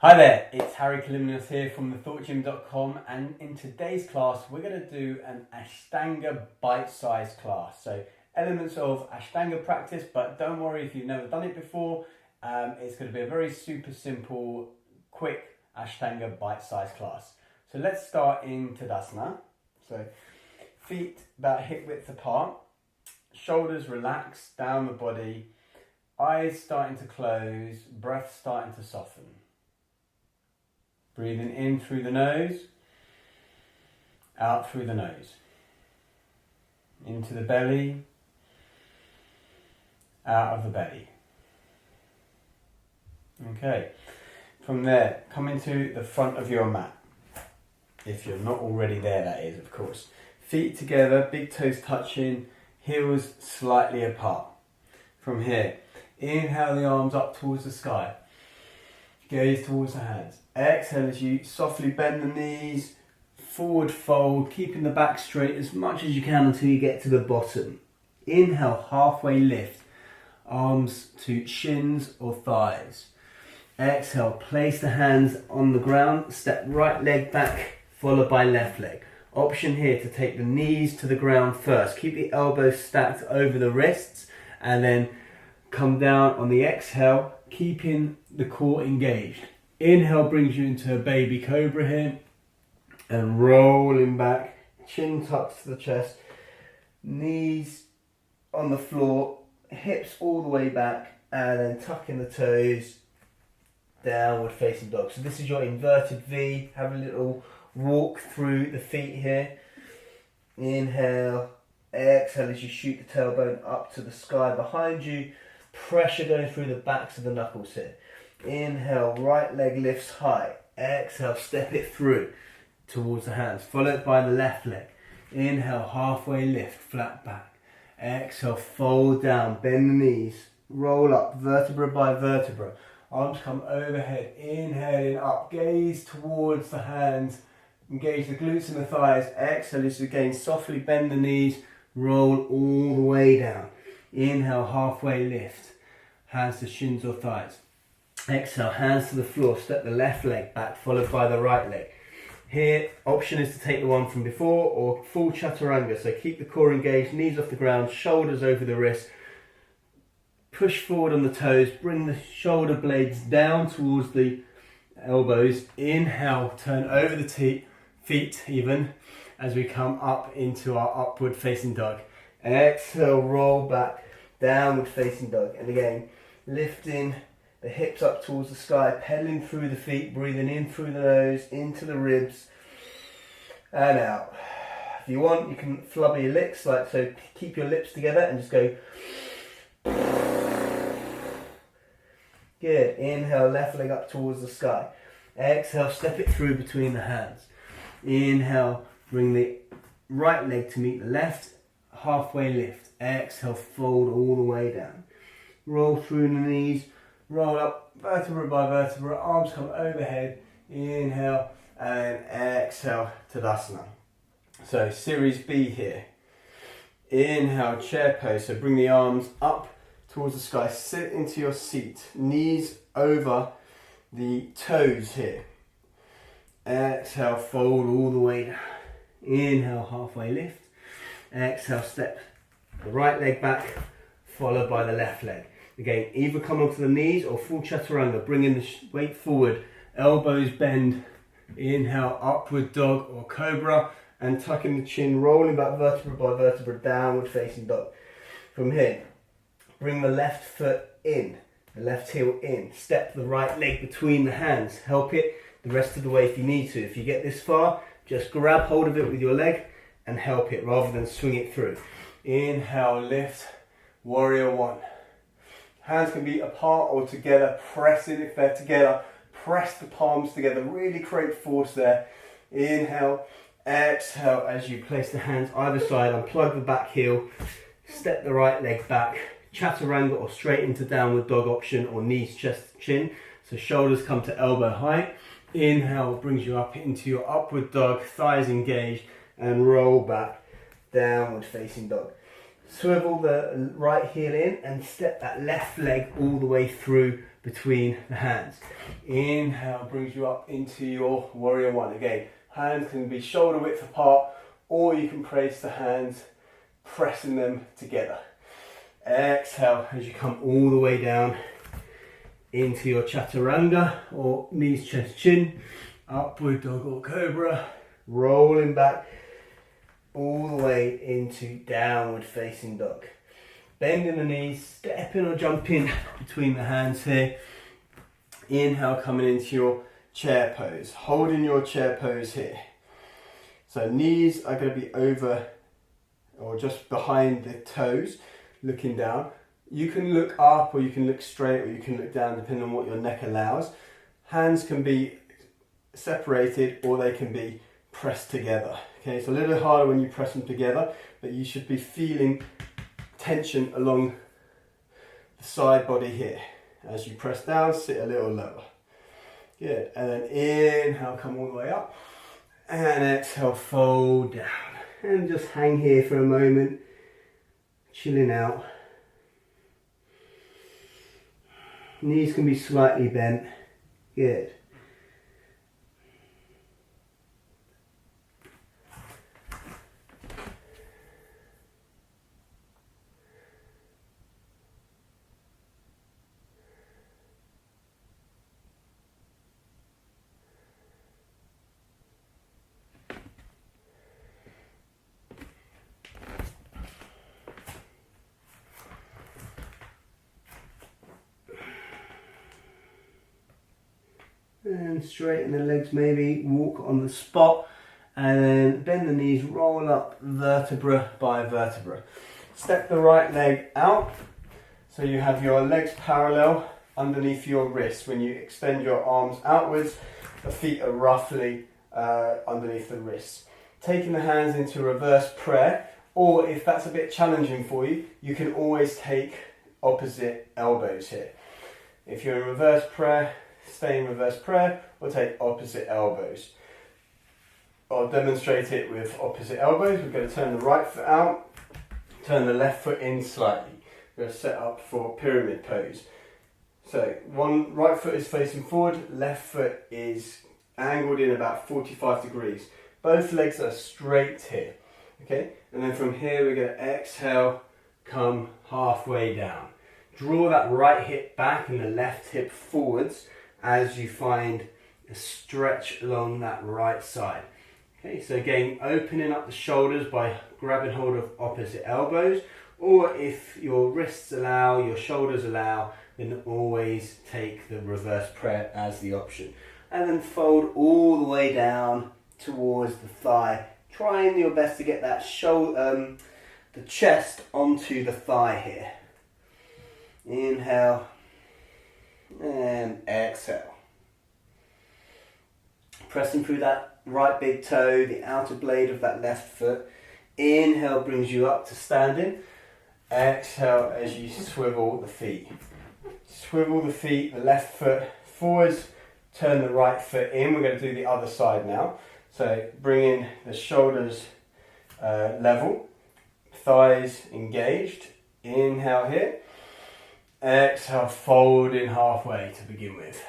Hi there, it's Kalymnios here from thethoughtgym.com, and in today's class we're going to do an Ashtanga bite-sized class. So elements of Ashtanga practice, but don't worry if you've never done it before. It's going to be a very super simple, quick Ashtanga bite-sized class. So let's start in Tadasana. So feet about hip width apart, shoulders relaxed down the body, eyes starting to close, breath starting to soften. Breathing in through the nose, out through the nose. Into the belly, out of the belly. Okay, from there, come into the front of your mat. If you're not already there, that is, of course. Feet together, big toes touching, heels slightly apart. From here, inhale the arms up towards the sky. Gaze towards the hands. Exhale as you softly bend the knees, forward fold, keeping the back straight as much as you can until you get to the bottom. Inhale, halfway lift, arms to shins or thighs. Exhale, place the hands on the ground, step right leg back, followed by left leg. Option here to take the knees to the ground first. Keep the elbows stacked over the wrists and then come down on the exhale, keeping the core engaged. Inhale brings you into a baby cobra here, and rolling back, chin tucked to the chest, knees on the floor, hips all the way back, and then tucking the toes, downward facing dog. So this is your inverted V. Have a little walk through the feet here. Inhale, exhale as you shoot the tailbone up to the sky behind you. Pressure going through the backs of the knuckles here. Inhale, right leg lifts high. Exhale, step it through towards the hands, followed by the left leg. Inhale, halfway lift, flat back. Exhale, fold down, bend the knees, roll up, vertebra by vertebra. Arms come overhead, inhaling up, gaze towards the hands, engage the glutes and the thighs. Exhale as you again softly bend the knees, roll all the way down. Inhale, halfway lift, hands to shins or thighs. Exhale, hands to the floor, step the left leg back, followed by the right leg. Here, option is to take the one from before or full chaturanga. So keep the core engaged, knees off the ground, shoulders over the wrists. Push forward on the toes, bring the shoulder blades down towards the elbows. Inhale, turn over the feet even as we come up into our upward facing dog. Exhale, roll back, downward facing dog. And again, lifting the hips up towards the sky, pedaling through the feet, breathing in through the nose, into the ribs, and out. If you want, you can flubber your lips, like so. Keep your lips together and just go. Good. Inhale, left leg up towards the sky. Exhale, step it through between the hands. Inhale, bring the right leg to meet the left, halfway lift. Exhale, fold all the way down. Roll through the knees. Roll up, vertebra by vertebra, arms come overhead, inhale, and exhale, Tadasana. So series B here. Inhale, chair pose, so bring the arms up towards the sky, sit into your seat, knees over the toes here. Exhale, fold all the way down. Inhale, halfway lift. Exhale, step the right leg back, followed by the left leg. Again, either come onto the knees or full chaturanga, bringing the weight forward, elbows bend, inhale, upward dog or cobra, and tucking the chin, rolling back vertebra by vertebra, downward facing dog. From here, bring the left foot in, the left heel in, step the right leg between the hands, help it the rest of the way if you need to. If you get this far, just grab hold of it with your leg and help it rather than swing it through. Inhale, lift, warrior one. Hands can be apart or together, press in if they're together, press the palms together, really create force there. Inhale, exhale as you place the hands either side, unplug the back heel, step the right leg back, chaturanga or straight into downward dog option or knees, chest, chin. So shoulders come to elbow height. Inhale brings you up into your upward dog, thighs engaged, and roll back, downward facing dog. Swivel the right heel in and step that left leg all the way through between the hands. Inhale brings you up into your warrior one. Again, hands can be shoulder width apart, or you can place the hands pressing them together. Exhale as you come all the way down into your chaturanga, or knees, chest, chin, upward dog or cobra, rolling back all the way into downward facing dog. Bending the knees, stepping or jumping between the hands here. Inhale, coming into your chair pose, holding your chair pose here. So knees are going to be over or just behind the toes, looking down. You can look up or you can look straight or you can look down depending on what your neck allows. Hands can be separated or they can be pressed together. Okay, it's a little harder when you press them together, but you should be feeling tension along the side body here. As you press down, sit a little lower. Good, and then inhale, come all the way up, and exhale, fold down. And just hang here for a moment, chilling out. Knees can be slightly bent. Good. And straighten the legs, maybe walk on the spot, and then bend the knees, roll up vertebra by vertebra. Step the right leg out so you have your legs parallel underneath your wrists. When you extend your arms outwards, the feet are roughly underneath the wrists. Taking the hands into reverse prayer, or if that's a bit challenging for you, you can always take opposite elbows here. If you're in reverse prayer, stay in reverse prayer, or take opposite elbows. I'll demonstrate it with opposite elbows. We're going to turn the right foot out, turn the left foot in slightly. We're going to set up for pyramid pose. So one right foot is facing forward, left foot is angled in about 45 degrees. Both legs are straight here. Okay, and then from here we're going to exhale, come halfway down. Draw that right hip back and the left hip forwards as you find a stretch along that right side. Okay, so again, opening up the shoulders by grabbing hold of opposite elbows, or if your wrists allow, your shoulders allow, then always take the reverse prayer as the option. And then fold all the way down towards the thigh, trying your best to get that shoulder, the chest onto the thigh here. Inhale and exhale. Pressing through that right big toe, the outer blade of that left foot. Inhale brings you up to standing. Exhale as you swivel the feet. Swivel the feet, the left foot forwards, turn the right foot in. We're going to do the other side now. So bring in the shoulders level, thighs engaged. Inhale here. Exhale, fold in halfway to begin with.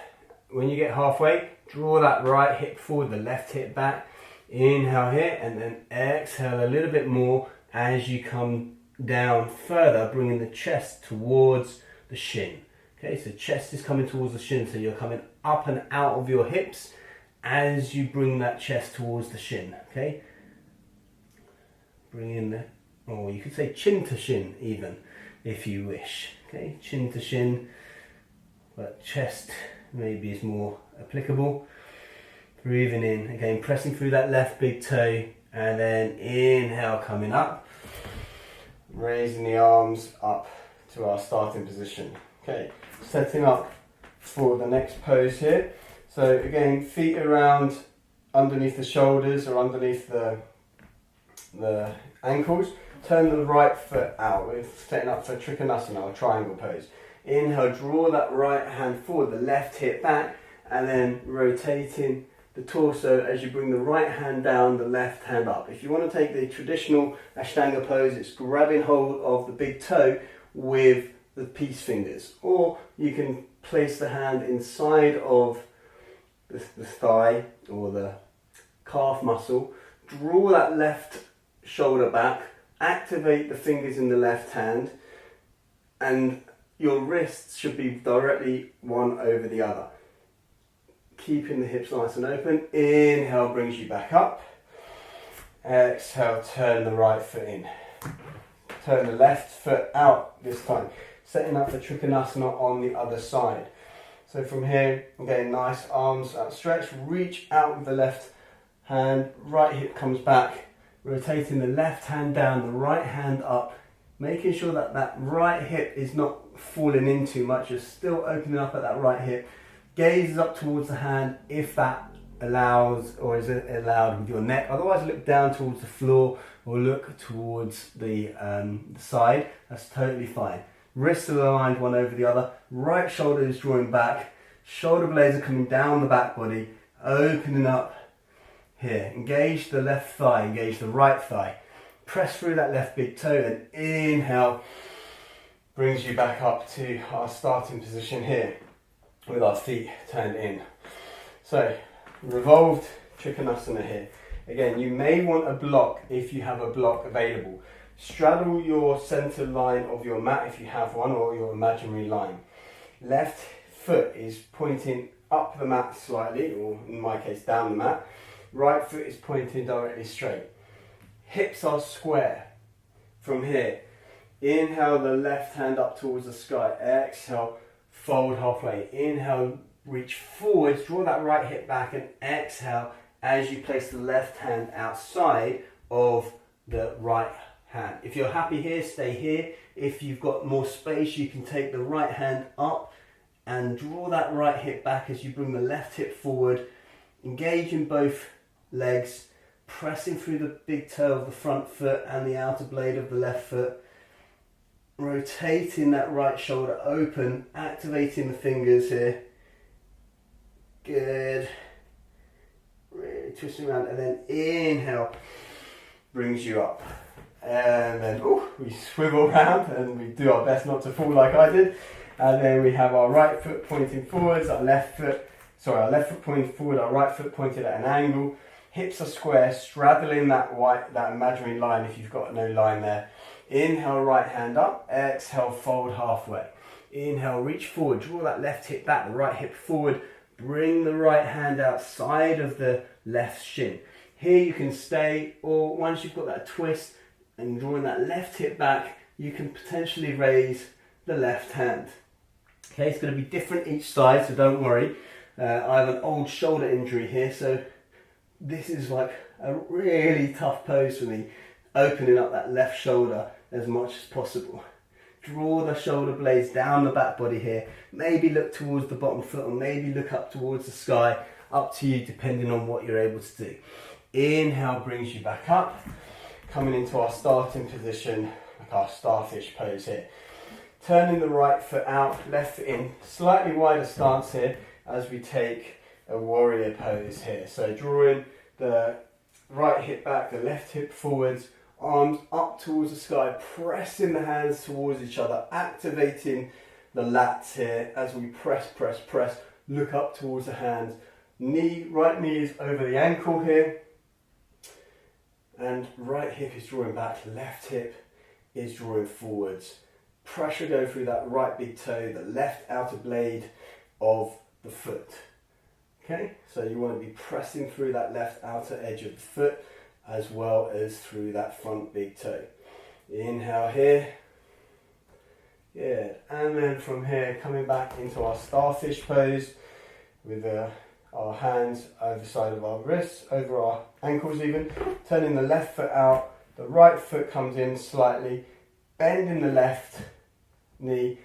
When you get halfway, draw that right hip forward, the left hip back. Inhale here, and then exhale a little bit more as you come down further, bringing the chest towards the shin. Okay, so chest is coming towards the shin, so you're coming up and out of your hips as you bring that chest towards the shin. Okay, bring in the, or you could say chin to shin even, if you wish. Okay, chin to shin, but chest maybe is more applicable. Breathing in, again pressing through that left big toe, and then inhale coming up, raising the arms up to our starting position. Okay, setting up for the next pose here. So again, feet around underneath the shoulders or underneath the ankles. Turn the right foot out. We're setting up for Chicanasana or triangle pose. Inhale, draw that right hand forward, the left hip back, and then rotating the torso as you bring the right hand down, the left hand up. If you want to take the traditional Ashtanga pose, it's grabbing hold of the big toe with the peace fingers, or you can place the hand inside of the thigh or the calf muscle, draw that left shoulder back, activate the fingers in the left hand, and your wrists should be directly one over the other. Keeping the hips nice and open. Inhale brings you back up. Exhale, turn the right foot in. Turn the left foot out this time. Setting up for Chicanasana on the other side. So from here, again, nice arms outstretched. Reach out with the left hand. Right hip comes back. Rotating the left hand down, the right hand up. Making sure that that right hip is not falling in too much. You're still opening up at that right hip. Gaze is up towards the hand if that allows, or is it allowed with your neck. Otherwise look down towards the floor or look towards the side. That's totally fine. Wrists are aligned one over the other. Right shoulder is drawing back. Shoulder blades are coming down the back body. Opening up here. Engage the left thigh, engage the right thigh. Press through that left big toe and inhale brings you back up to our starting position here with our feet turned in. So, revolved Chicanasana here. Again, you may want a block if you have a block available. Straddle your center line of your mat if you have one, or your imaginary line. Left foot is pointing up the mat slightly, or in my case down the mat. Right foot is pointing directly straight. Hips are square. From here, inhale the left hand up towards the sky. Exhale, fold halfway. Inhale, reach forwards, draw that right hip back, and exhale as you place the left hand outside of the right hand. If you're happy here, stay here. If you've got more space, you can take the right hand up and draw that right hip back as you bring the left hip forward. Engage in both legs, pressing through the big toe of the front foot and the outer blade of the left foot. Rotating that right shoulder open, activating the fingers here. Good. Really twisting around, and then inhale brings you up. And then we swivel around and we do our best not to fall like I did. And then we have our right foot pointing forwards, our left foot pointing forward, our right foot pointed at an angle. Hips are square, straddling that imaginary line if you've got no line there. Inhale, right hand up. Exhale, fold halfway. Inhale, reach forward, draw that left hip back, the right hip forward. Bring the right hand outside of the left shin. Here you can stay, or once you've got that twist and drawing that left hip back, you can potentially raise the left hand. Okay, it's going to be different each side, so don't worry. I have an old shoulder injury here, so this is like a really tough pose for me, opening up that left shoulder as much as possible. Draw the shoulder blades down the back body here. Maybe look towards the bottom foot, or maybe look up towards the sky. Up to you, depending on what you're able to do. Inhale brings you back up. Coming into our starting position, like our starfish pose here. Turning the right foot out, left foot in. Slightly wider stance here as we take a warrior pose here. So drawing the right hip back, the left hip forwards, arms up towards the sky, pressing the hands towards each other, activating the lats here as we press, look up towards the hands. Right knee is over the ankle here, and right hip is drawing back, left hip is drawing forwards. Pressure go through that right big toe, the left outer blade of the foot. Okay, so you want to be pressing through that left outer edge of the foot as well as through that front big toe. Inhale here. Good. And then from here, coming back into our starfish pose with our hands over the side of our wrists, over our ankles even. Turning the left foot out, the right foot comes in slightly, bending the left knee,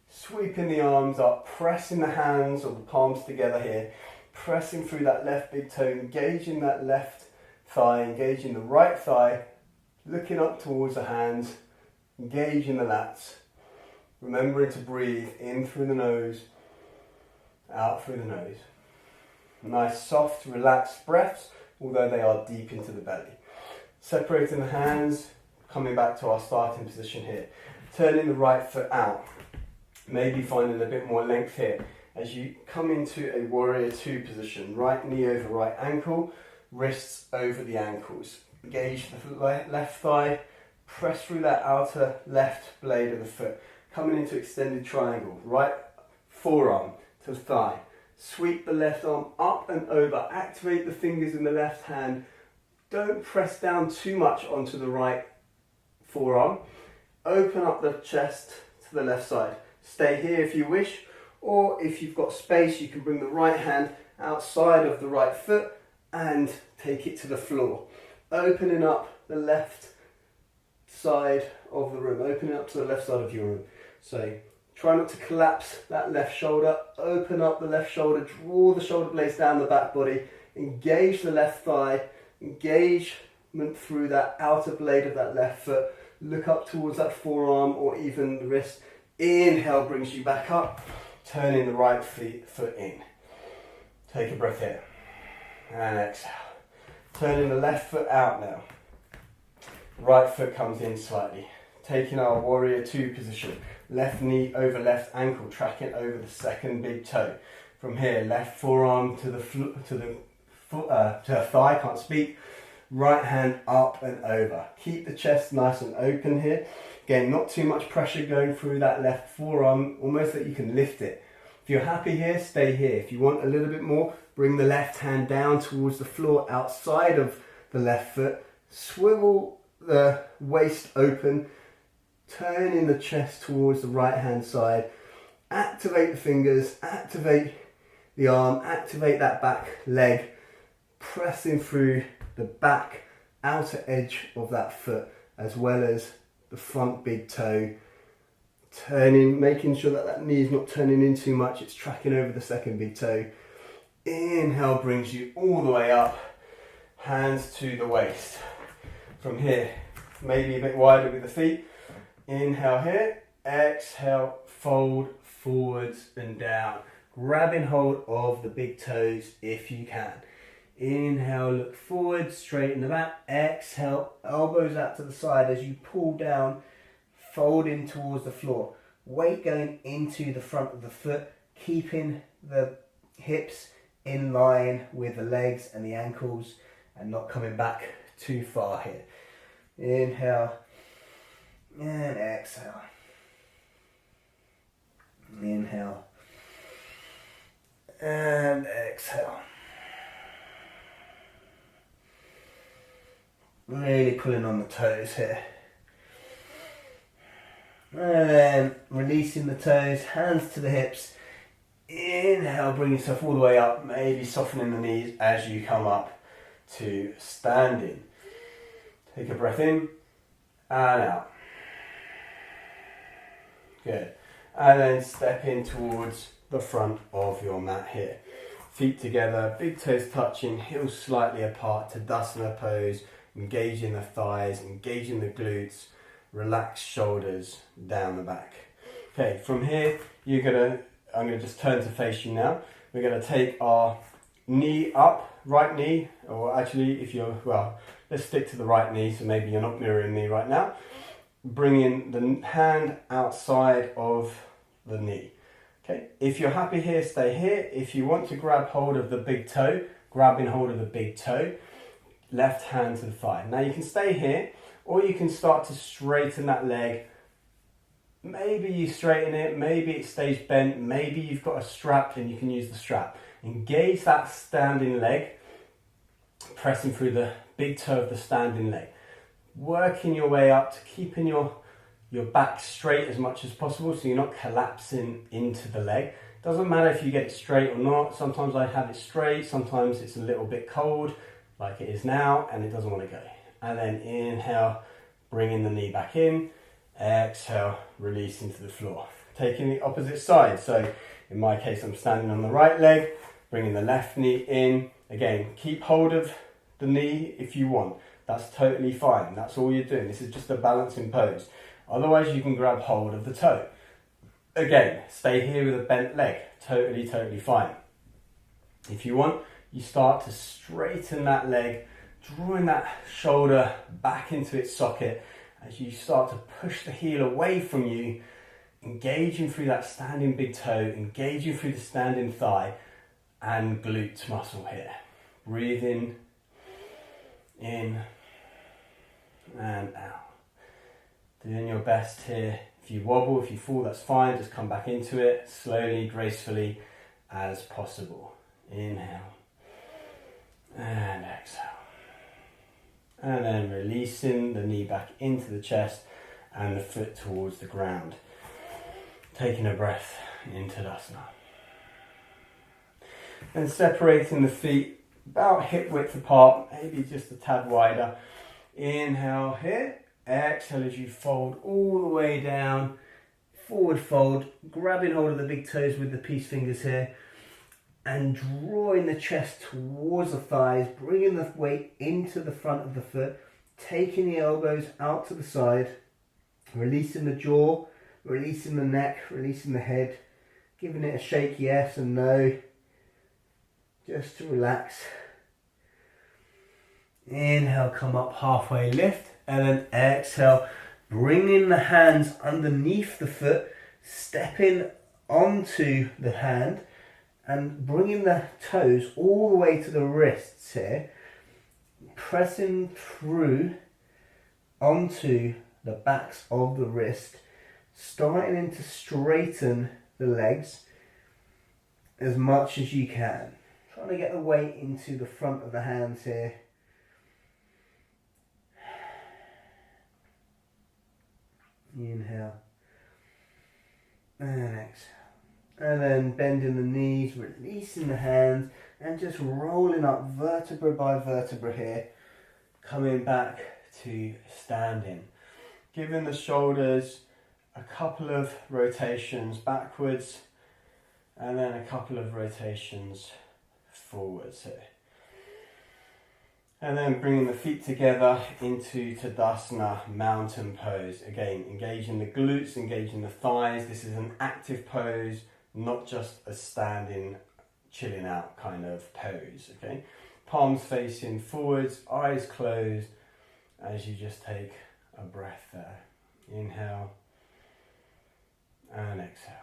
sweeping the arms up, pressing the hands or the palms together here, pressing through that left big toe, engaging that left thigh, engaging the right thigh, looking up towards the hands, engaging the lats, remembering to breathe in through the nose, out through the nose. Nice, soft, relaxed breaths, although they are deep into the belly. Separating the hands, coming back to our starting position here. Turning the right foot out, maybe finding a bit more length here. As you come into a warrior two position, right knee over right ankle, wrists over the ankles. Engage the left thigh, press through that outer left blade of the foot. Coming into extended triangle, right forearm to thigh. Sweep the left arm up and over, activate the fingers in the left hand. Don't press down too much onto the right forearm. Open up the chest to the left side. Stay here if you wish, or if you've got space, you can bring the right hand outside of the right foot and take it to the floor. Opening up the left side of the room, opening up to the left side of your room. So try not to collapse that left shoulder, open up the left shoulder, draw the shoulder blades down the back body, engage the left thigh, engagement through that outer blade of that left foot, look up towards that forearm or even the wrist. Inhale brings you back up, turning the right foot in. Take a breath here, and exhale. Turning the left foot out now. Right foot comes in slightly. Taking our warrior two position. Left knee over left ankle, tracking over the second big toe. From here, left forearm to the thigh, can't speak. Right hand up and over. Keep the chest nice and open here. Again, not too much pressure going through that left forearm, almost that you can lift it. If you're happy here, stay here. If you want a little bit more, bring the left hand down towards the floor outside of the left foot. Swivel the waist open, turning the chest towards the right hand side. Activate the fingers, activate the arm, activate that back leg, pressing through the back outer edge of that foot as well as the front big toe. Turning, making sure that that knee is not turning in too much, it's tracking over the second big toe. Inhale brings you all the way up, hands to the waist. From here, maybe a bit wider with the feet. Inhale here, exhale, fold forwards and down. Grabbing hold of the big toes if you can. Inhale, look forward, straighten the back. Exhale, elbows out to the side as you pull down, folding towards the floor. Weight going into the front of the foot, keeping the hips in line with the legs and the ankles and not coming back too far here. Inhale and exhale. Inhale and exhale. Really pulling on the toes here. And then releasing the toes, hands to the hips. Inhale, bring yourself all the way up, maybe softening the knees as you come up to standing. Take a breath in and out. Good. And then step in towards the front of your mat here. Feet together, big toes touching, heels slightly apart, Tadasana pose, engaging the thighs, engaging the glutes, relax shoulders down the back. Okay, from here, I'm going to just turn to face you now. We're going to take our knee up, right knee, or actually let's stick to the right knee, so maybe you're not mirroring me right now. Bringing the hand outside of the knee. Okay, if you're happy here, stay here. If you want to grab hold of the big toe, grabbing hold of the big toe, left hand to the thigh. Now you can stay here, or you can start to straighten that leg. Maybe you straighten it, maybe it stays bent, maybe you've got a strap and you can use the strap. Engage that standing leg, pressing through the big toe of the standing leg. Working your way up to keeping your back straight as much as possible so you're not collapsing into the leg. Doesn't matter if you get it straight or not. Sometimes I have it straight, sometimes it's a little bit cold, like it is now, and it doesn't want to go. And then inhale, bringing the knee back in. Exhale, release into the floor. Taking the opposite side. So in my case, I'm standing on the right leg, bringing the left knee in. Again, keep hold of the knee if you want. That's totally fine. That's all you're doing. This is just a balancing pose. Otherwise, you can grab hold of the toe. Again, stay here with a bent leg. Totally fine. If you want, you start to straighten that leg, drawing that shoulder back into its socket as you start to push the heel away from you, engaging through that standing big toe, engaging through the standing thigh and glute muscle here. Breathe in and out. Doing your best here. If you wobble, if you fall, that's fine. Just come back into it slowly, gracefully as possible. Inhale and exhale. And then releasing the knee back into the chest and the foot towards the ground. Taking a breath in Tadasana. And separating the feet about hip width apart, maybe just a tad wider. Inhale here. Exhale as you fold all the way down. Forward fold, grabbing hold of the big toes with the peace fingers here. And drawing the chest towards the thighs, bringing the weight into the front of the foot, taking the elbows out to the side, releasing the jaw, releasing the neck, releasing the head, giving it a shake yes and no, just to relax. Inhale, come up halfway, lift, and then exhale, bringing the hands underneath the foot, stepping onto the hand, and bringing the toes all the way to the wrists here, pressing through onto the backs of the wrist, starting to straighten the legs as much as you can. Trying to get the weight into the front of the hands here. Inhale and exhale. And then bending the knees, releasing the hands, and just rolling up vertebra by vertebra here. Coming back to standing. Giving the shoulders a couple of rotations backwards, and then a couple of rotations forwards here. And then bringing the feet together into Tadasana, mountain pose. Again, engaging the glutes, engaging the thighs. This is an active pose, not just a standing, chilling out kind of pose, okay? Palms facing forwards, eyes closed, as you just take a breath there. Inhale and exhale.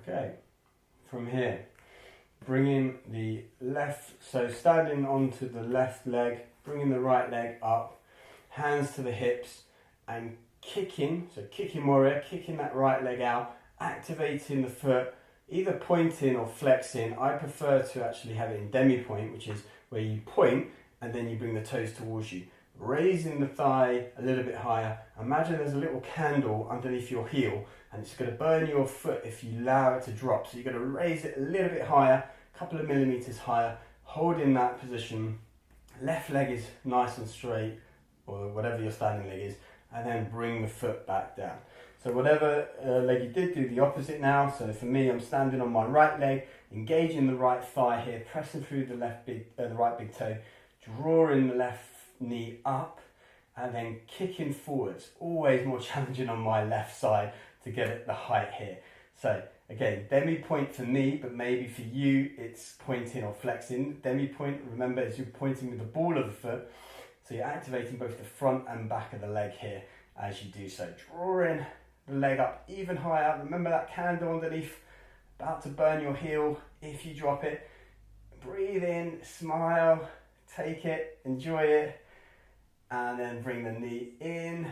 Okay, from here, bringing the left, so standing onto the left leg, bringing the right leg up, hands to the hips, and kicking, so kicking warrior, kicking that right leg out, activating the foot, either pointing or flexing. I prefer to actually have it in demi-point, which is where you point and then you bring the toes towards you. Raising the thigh a little bit higher. Imagine there's a little candle underneath your heel and it's going to burn your foot if you allow it to drop. So you're going to raise it a little bit higher, a couple of millimeters higher, hold in that position. Left leg is nice and straight, or whatever your standing leg is, and then bring the foot back down. So whatever leg you did, do the opposite now. So for me, I'm standing on my right leg, engaging the right thigh here, pressing through the right big toe, drawing the left knee up, and then kicking forwards. Always more challenging on my left side to get it the height here. So again, demi-point for me, but maybe for you it's pointing or flexing. Demi-point, remember, is you're pointing with the ball of the foot. So you're activating both the front and back of the leg here as you do so. Drawing the leg up even higher. Remember that candle underneath, about to burn your heel if you drop it. Breathe in, smile, take it, enjoy it, and then bring the knee in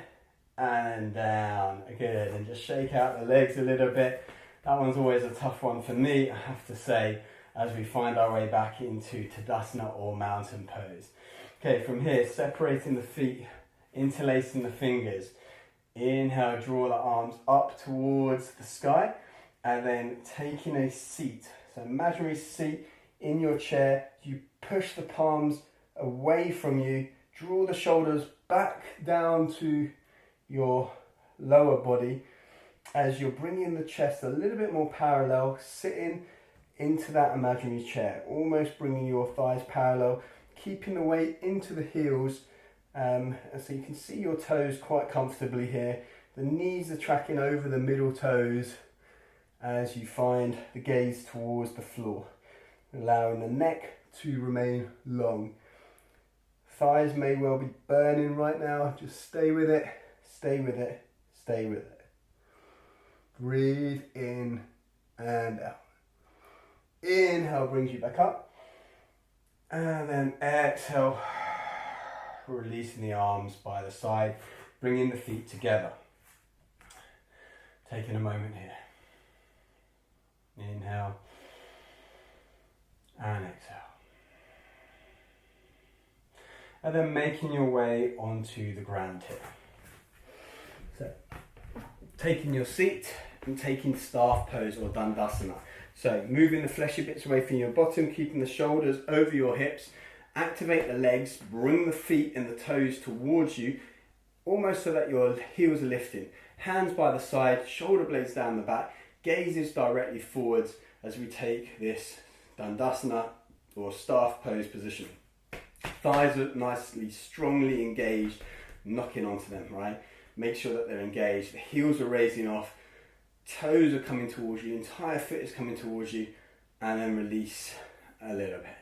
and down. Good, and just shake out the legs a little bit. That one's always a tough one for me, I have to say, as we find our way back into Tadasana or mountain pose. Okay, from here, separating the feet, interlacing the fingers. Inhale, draw the arms up towards the sky, and then taking a seat. So imaginary seat in your chair, you push the palms away from you, Draw the shoulders back down to your lower body as you're bringing the chest a little bit more parallel, sitting into that imaginary chair, almost bringing your thighs parallel, keeping the weight into the heels, and so you can see your toes quite comfortably here. The knees are tracking over the middle toes as you find the gaze towards the floor, allowing the neck to remain long. Thighs may well be burning right now, just stay with it, stay with it, stay with it. Breathe in and out. Inhale brings you back up, and then exhale, releasing the arms by the side, bringing the feet together. Taking a moment here. Inhale and exhale. And then making your way onto the ground here. So, taking your seat and taking staff pose or Tadasana. So, moving the fleshy bits away from your bottom, keeping the shoulders over your hips. Activate the legs, bring the feet and the toes towards you, almost so that your heels are lifting. Hands by the side, shoulder blades down the back, gazes directly forwards as we take this Tadasana or staff pose position. Thighs are nicely, strongly engaged, knocking onto them, right? Make sure that they're engaged. The heels are raising off, toes are coming towards you, entire foot is coming towards you, and then release a little bit.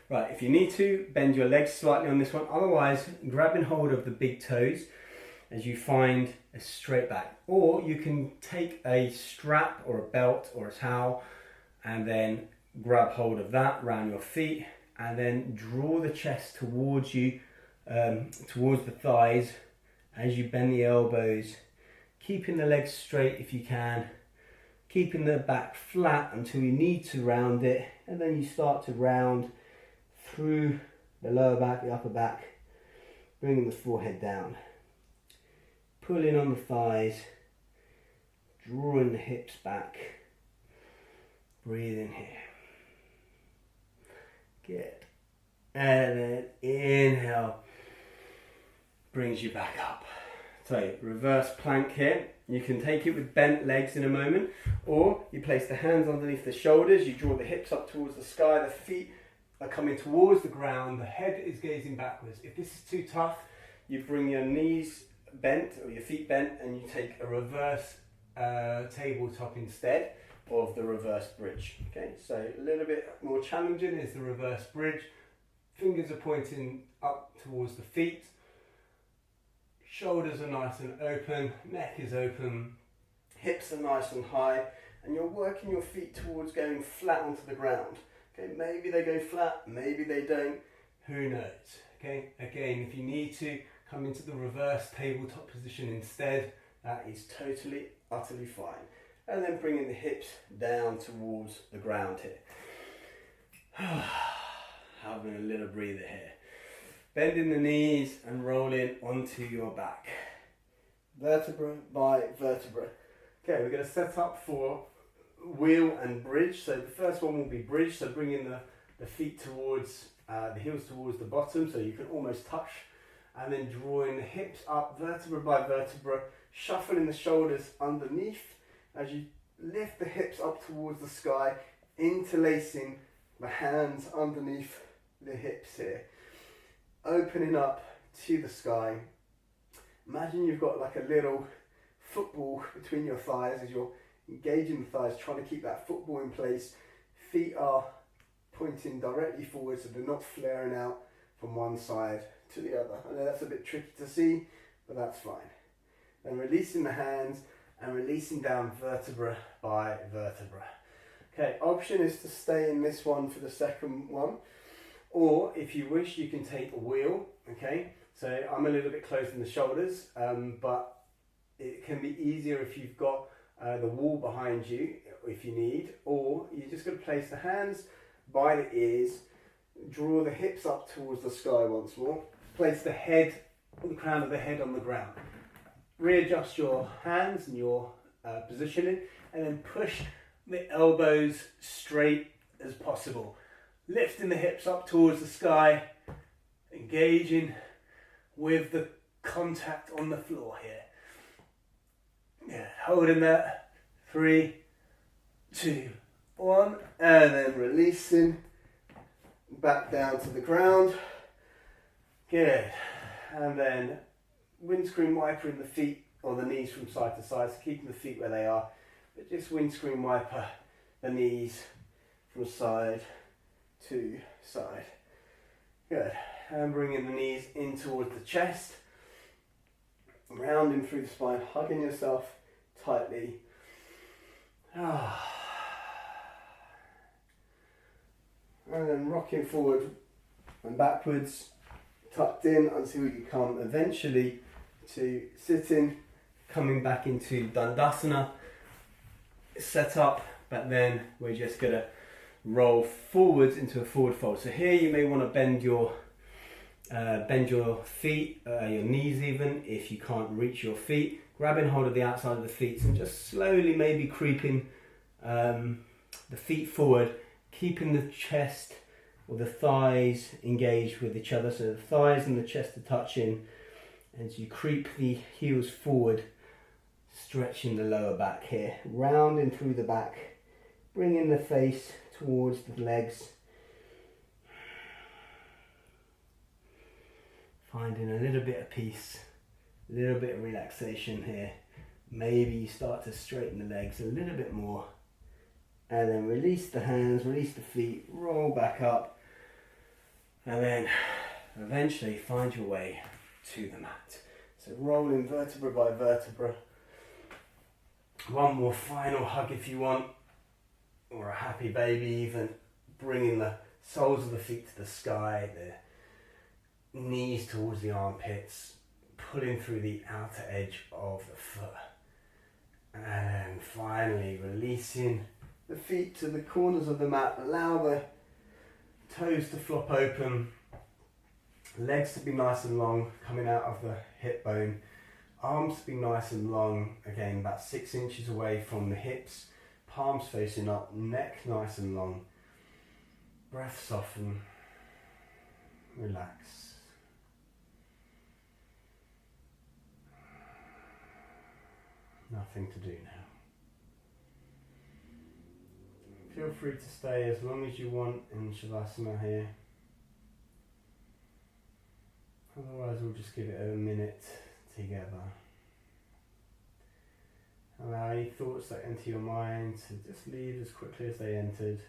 Right, if you need to, bend your legs slightly on this one. Otherwise, grabbing hold of the big toes as you find a straight back. Or you can take a strap or a belt or a towel and then grab hold of that around your feet and then draw the chest towards you, towards the thighs as you bend the elbows, keeping the legs straight if you can, keeping the back flat until you need to round it, and then you start to round through the lower back, the upper back, bringing the forehead down, pulling on the thighs, drawing the hips back, breathe in here. Good. And then inhale, brings you back up. So reverse plank here. You can take it with bent legs in a moment, or you place the hands underneath the shoulders, you draw the hips up towards the sky, the feet are coming towards the ground, the head is gazing backwards. If this is too tough, you bring your knees bent or your feet bent and you take a reverse tabletop instead of the reverse bridge. Okay, so a little bit more challenging is the reverse bridge. Fingers are pointing up towards the feet. Shoulders are nice and open, neck is open, hips are nice and high, and you're working your feet towards going flat onto the ground. Okay, maybe they go flat, maybe they don't, who knows? Okay, again, if you need to come into the reverse tabletop position instead, that is totally, utterly fine. And then bringing the hips down towards the ground here. Having a little breather here. Bending the knees and rolling onto your back. Vertebra by vertebra. Okay, we're going to set up for wheel and bridge. So the first one will be bridge, so bringing the feet towards, the heels towards the bottom, so you can almost touch, and then drawing the hips up vertebra by vertebra, shuffling the shoulders underneath as you lift the hips up towards the sky, interlacing the hands underneath the hips here, opening up to the sky. Imagine you've got like a little football between your thighs as you're engaging the thighs, trying to keep that football in place. Feet are pointing directly forward so they're not flaring out from one side to the other. I know that's a bit tricky to see, but that's fine. And releasing the hands and releasing down vertebra by vertebra. Okay, option is to stay in this one for the second one, or if you wish you can take a wheel. Okay, so I'm a little bit close in the shoulders, but it can be easier if you've got the wall behind you if you need, or you're just going to place the hands by the ears, draw the hips up towards the sky once more, place the head, the crown of the head on the ground, readjust your hands and your positioning, and then push the elbows straight as possible, lifting the hips up towards the sky, engaging with the contact on the floor here. Yeah, holding that. 3, 2, 1, and then releasing back down to the ground. Good. And then windscreen wiper in the feet or the knees from side to side, so keeping the feet where they are, but just windscreen wiper the knees from side to side. Good. And bringing the knees in towards the chest, rounding through the spine, hugging yourself tightly. And then rocking forward and backwards, tucked in until you come eventually to sitting, coming back into Tadasana set up, but then we're just going to roll forwards into a forward fold. So here you may want to bend your feet, your knees even, if you can't reach your feet, grabbing hold of the outside of the feet and just slowly maybe creeping the feet forward, keeping the chest or the thighs engaged with each other, so the thighs and the chest are touching, and you creep the heels forward, stretching the lower back here, rounding through the back, bringing the face towards the legs, finding a little bit of peace, a little bit of relaxation here. Maybe you start to straighten the legs a little bit more, and then release the hands, release the feet, roll back up, and then eventually find your way to the mat. So rolling vertebra by vertebra. One more final hug if you want, or a happy baby even, bringing the soles of the feet to the sky, the knees towards the armpits, pulling through the outer edge of the foot, and finally releasing the feet to the corners of the mat. Allow the toes to flop open, legs to be nice and long, coming out of the hip bone, arms to be nice and long, again about 6 inches away from the hips, palms facing up, neck nice and long, breath soften, relax. Nothing to do now. Feel free to stay as long as you want in Shavasana here. Otherwise we'll just give it a minute together. Allow any thoughts that enter your mind to just leave as quickly as they entered.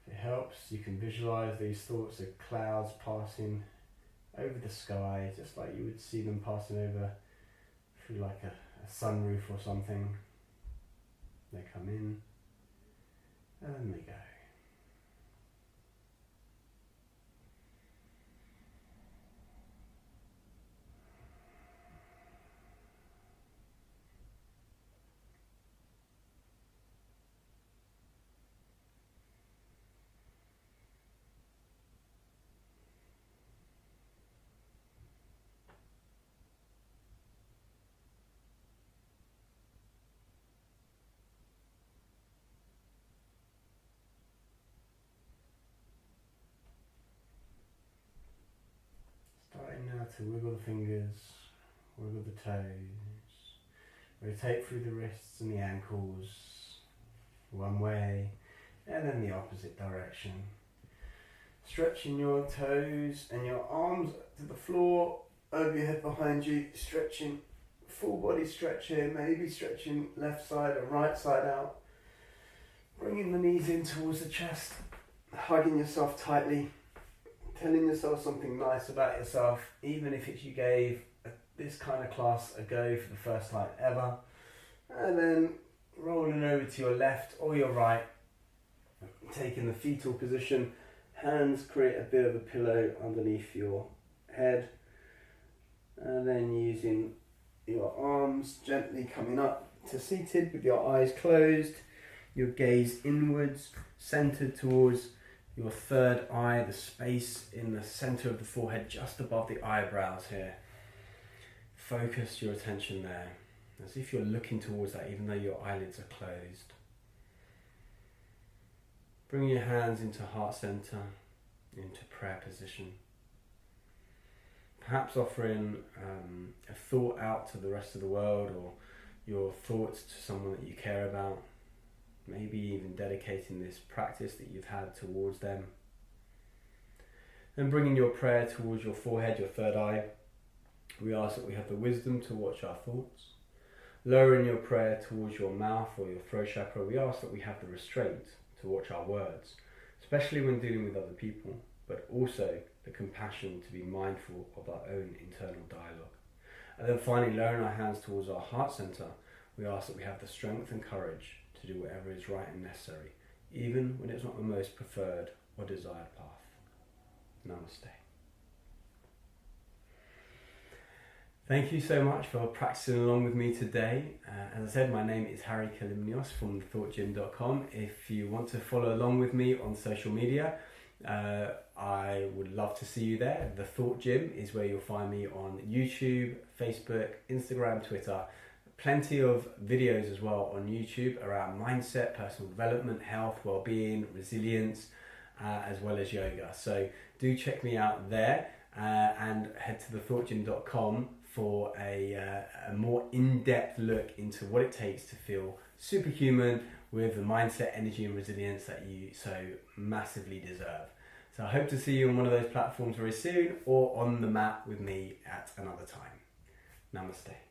If it helps, you can visualize these thoughts as clouds passing over the sky, just like you would see them passing over through like a sunroof or something. They come in and then they go. Starting now to wiggle the fingers, wiggle the toes, rotate through the wrists and the ankles, one way and then the opposite direction. Stretching your toes and your arms to the floor, over your head behind you, stretching, full body stretch here, maybe stretching left side or right side out. Bringing the knees in towards the chest, hugging yourself tightly, telling yourself something nice about yourself, even if it's you gave this kind of class a go for the first time ever. And then rolling over to your left or your right, taking the fetal position, hands create a bit of a pillow underneath your head, and then using your arms gently coming up to seated with your eyes closed, your gaze inwards, centered towards your third eye, the space in the center of the forehead just above the eyebrows here. Focus your attention there, as if you're looking towards that even though your eyelids are closed. Bring your hands into heart center, into prayer position. perhaps offering a thought out to the rest of the world, or your thoughts to someone that you care about, maybe even dedicating this practice that you've had towards them. Then bringing your prayer towards your forehead, your third eye, we ask that we have the wisdom to watch our thoughts. Lowering your prayer towards your mouth or your throat chakra, we ask that we have the restraint to watch our words, especially when dealing with other people, but also the compassion to be mindful of our own internal dialogue. And then finally, lowering our hands towards our heart center, we ask that we have the strength and courage to do whatever is right and necessary, even when it's not the most preferred or desired path. Namaste. Thank you so much for practicing along with me today. As I said, my name is Harry Kalymnios from thethoughtgym.com. If you want to follow along with me on social media, I would love to see you there. The Thought Gym is where you'll find me on YouTube, Facebook, Instagram, Twitter. Plenty of videos as well on YouTube around mindset, personal development, health, well-being, resilience, as well as yoga. So do check me out there and head to thethoughtgym.com for a more in-depth look into what it takes to feel superhuman with the mindset, energy and resilience that you so massively deserve. So I hope to see you on one of those platforms very soon, or on the mat with me at another time. Namaste.